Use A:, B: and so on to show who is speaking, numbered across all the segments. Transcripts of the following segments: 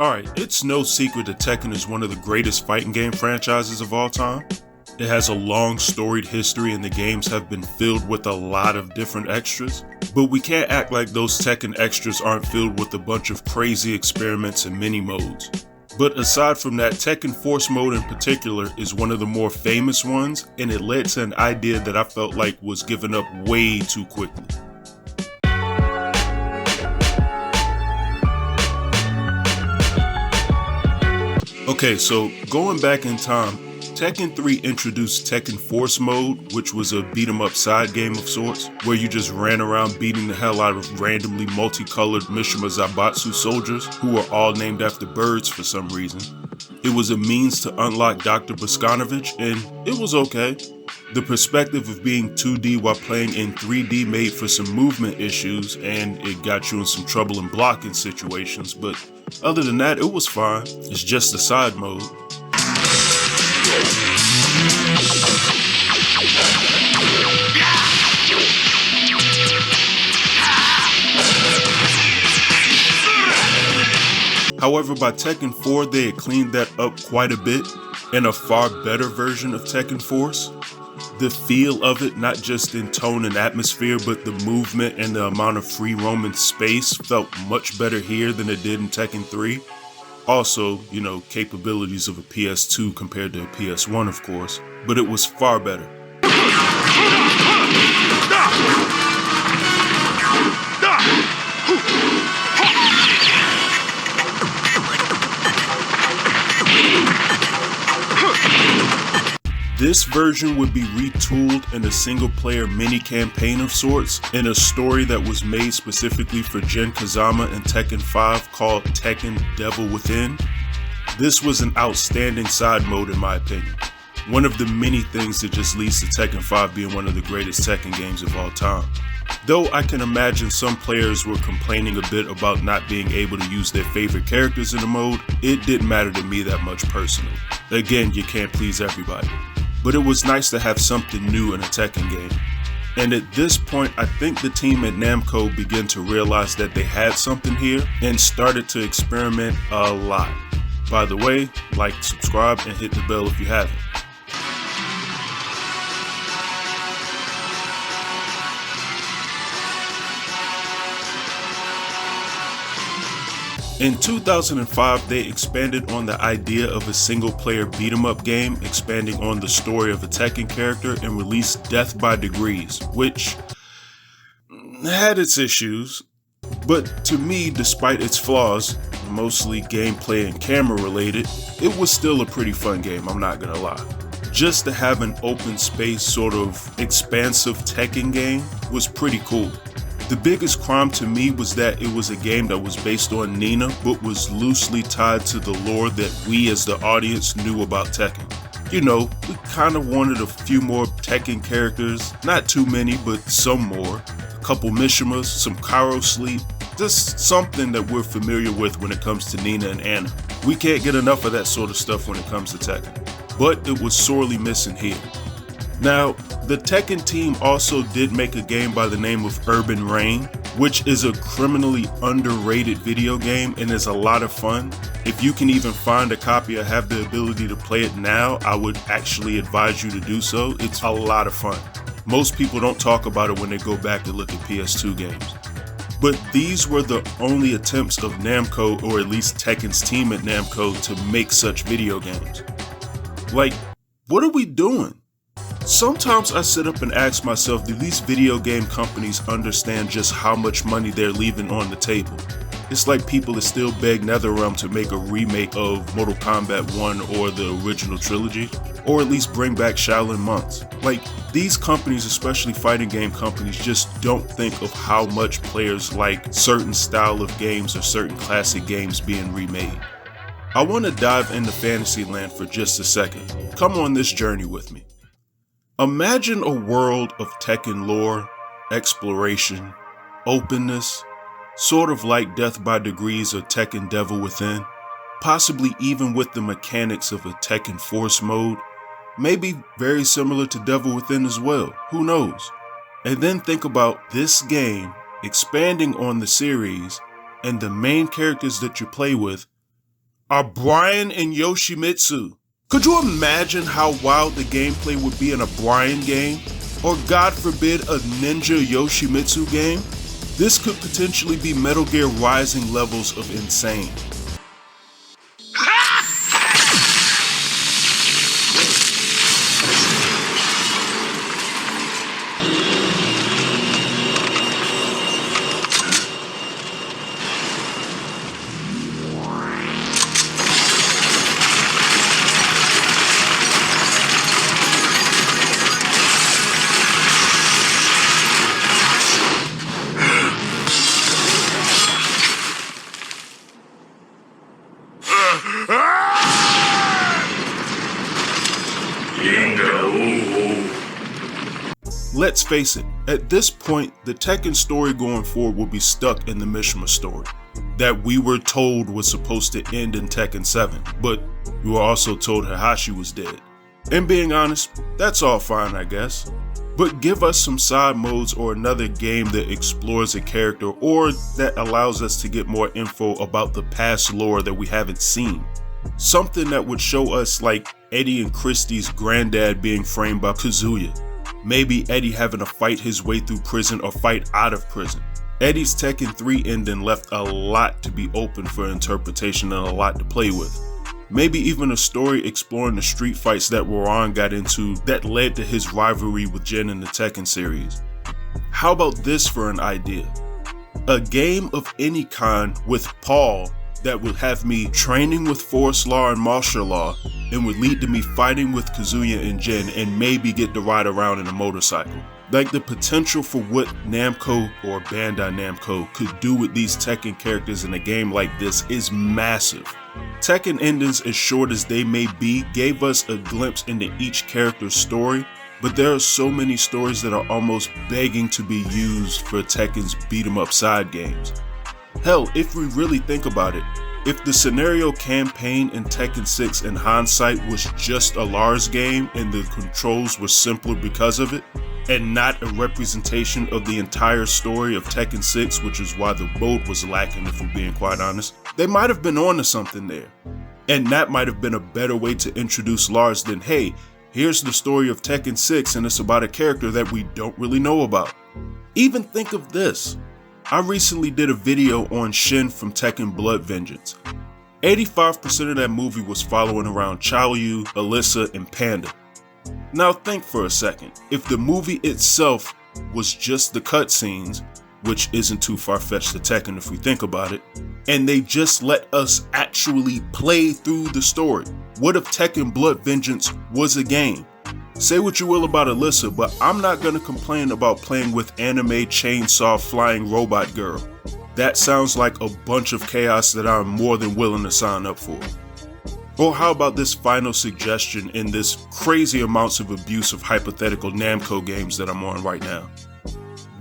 A: Alright, it's no secret that Tekken is one of the greatest fighting game franchises of all time. It has a long storied history and the games have been filled with a lot of different extras. But we can't act like those Tekken extras aren't filled with a bunch of crazy experiments and mini modes. But aside from that, Tekken Force mode in particular is one of the more famous ones, and it led to an idea that I felt like was given up way too quickly. Okay, so going back in time, Tekken 3 introduced Tekken Force mode, which was a beat-em-up side game of sorts, where you just ran around beating the hell out of randomly multicolored Mishima Zaibatsu soldiers, who were all named after birds for some reason. It was a means to unlock Dr. Boskanovich, and it was okay. The perspective of being 2D while playing in 3D made for some movement issues, and it got you in some trouble in blocking situations, but other than that, it was fine. It's just a side mode. However, by Tekken 4, they had cleaned that up quite a bit in a far better version of Tekken Force. The feel of it, not just in tone and atmosphere, but the movement and the amount of free roaming space felt much better here than it did in Tekken 3. Also, capabilities of a PS2 compared to a PS1, of course, but it was far better. This version would be retooled in a single-player mini-campaign of sorts, in a story that was made specifically for Jin Kazama and Tekken 5 called Tekken Devil Within. This was an outstanding side mode in my opinion. One of the many things that just leads to Tekken 5 being one of the greatest Tekken games of all time. Though I can imagine some players were complaining a bit about not being able to use their favorite characters in the mode, it didn't matter to me that much personally. Again, you can't please everybody. But it was nice to have something new in a Tekken game. And at this point, I think the team at Namco began to realize that they had something here and started to experiment a lot. By the way, like, subscribe, and hit the bell if you haven't. In 2005, they expanded on the idea of a single-player beat-em-up game, expanding on the story of a Tekken character, and released Death by Degrees, which had its issues, but to me, despite its flaws, mostly gameplay and camera related, it was still a pretty fun game, I'm not gonna lie. Just to have an open space sort of expansive Tekken game was pretty cool. The biggest crime to me was that it was a game that was based on Nina, but was loosely tied to the lore that we as the audience knew about Tekken. We kind of wanted a few more Tekken characters, not too many, but some more. A couple Mishimas, some Karo Sleep, just something that we're familiar with when it comes to Nina and Anna. We can't get enough of that sort of stuff when it comes to Tekken, but it was sorely missing here. Now, the Tekken team also did make a game by the name of Urban Reign, which is a criminally underrated video game and is a lot of fun. If you can even find a copy or have the ability to play it now, I would actually advise you to do so. It's a lot of fun. Most people don't talk about it when they go back and look at PS2 games. But these were the only attempts of Namco, or at least Tekken's team at Namco, to make such video games. Like, what are we doing? Sometimes I sit up and ask myself, do these video game companies understand just how much money they're leaving on the table? It's like people that still beg NetherRealm to make a remake of Mortal Kombat 1 or the original trilogy, or at least bring back Shaolin Monks. Like, these companies, especially fighting game companies, just don't think of how much players like certain style of games or certain classic games being remade. I want to dive into Fantasyland for just a second. Come on this journey with me. Imagine a world of Tekken lore, exploration, openness, sort of like Death by Degrees or Tekken Devil Within, possibly even with the mechanics of a Tekken Force mode, maybe very similar to Devil Within as well, who knows? And then think about this game expanding on the series and the main characters that you play with are Brian and Yoshimitsu. Could you imagine how wild the gameplay would be in a Brian game? Or God forbid, a Ninja Yoshimitsu game? This could potentially be Metal Gear Rising levels of insane. Let's face it, at this point, the Tekken story going forward will be stuck in the Mishima story that we were told was supposed to end in Tekken 7, but we were also told Hayashi was dead. And being honest, that's all fine, I guess. But give us some side modes or another game that explores a character or that allows us to get more info about the past lore that we haven't seen. Something that would show us like Eddie and Christie's granddad being framed by Kazuya. Maybe Eddie having to fight his way through prison or fight out of prison. Eddie's Tekken 3 ending left a lot to be open for interpretation and a lot to play with. Maybe even a story exploring the street fights that Roran got into that led to his rivalry with Jin in the Tekken series. How about this for an idea? A game of any kind with Paul that would have me training with force law and martial law and would lead to me fighting with Kazuya and Jin and maybe get to ride around in a motorcycle. Like, the potential for what Namco or Bandai Namco could do with these Tekken characters in a game like this is massive. Tekken endings, as short as they may be, gave us a glimpse into each character's story, but there are so many stories that are almost begging to be used for Tekken's beat-em-up side games. Hell, if we really think about it, if the scenario campaign in Tekken 6 in hindsight was just a Lars game and the controls were simpler because of it, and not a representation of the entire story of Tekken 6, which is why the mode was lacking if we're being quite honest, they might have been onto something there. And that might have been a better way to introduce Lars than, hey, here's the story of Tekken 6 and it's about a character that we don't really know about. Even think of this. I recently did a video on Shin from Tekken Blood Vengeance. 85% of that movie was following around Chaoyu, Alyssa, and Panda. Now think for a second, if the movie itself was just the cutscenes, which isn't too far-fetched to Tekken if we think about it, and they just let us actually play through the story, what if Tekken Blood Vengeance was a game? Say what you will about Alyssa, but I'm not gonna complain about playing with anime chainsaw flying robot girl. That sounds like a bunch of chaos that I'm more than willing to sign up for. Or how about this final suggestion in this crazy amounts of abuse of hypothetical Namco games that I'm on right now?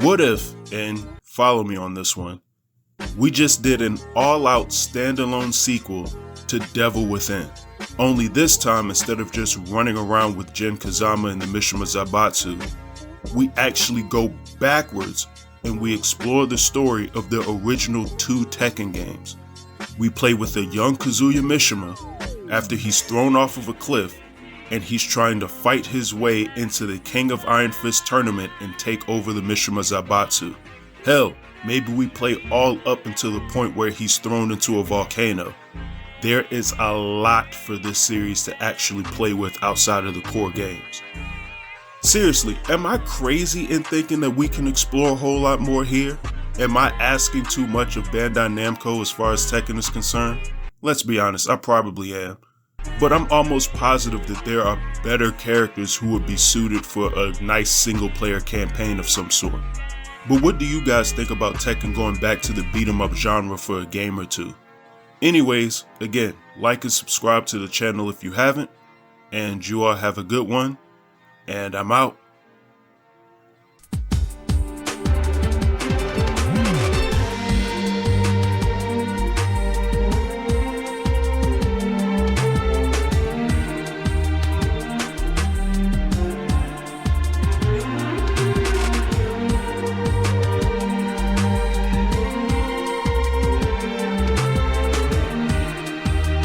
A: What if, and follow me on this one, we just did an all-out standalone sequel to Devil Within? Only this time, instead of just running around with Jin Kazama and the Mishima Zaibatsu, we actually go backwards and we explore the story of the original 2 Tekken games. We play with a young Kazuya Mishima after he's thrown off of a cliff and he's trying to fight his way into the King of Iron Fist tournament and take over the Mishima Zaibatsu. Hell, maybe we play all up until the point where he's thrown into a volcano. There is a lot for this series to actually play with outside of the core games. Seriously, am I crazy in thinking that we can explore a whole lot more here? Am I asking too much of Bandai Namco as far as Tekken is concerned? Let's be honest, I probably am. But I'm almost positive that there are better characters who would be suited for a nice single player campaign of some sort. But what do you guys think about Tekken going back to the beat 'em up genre for a game or two? Anyways, again, like and subscribe to the channel if you haven't, and you all have a good one, and I'm out.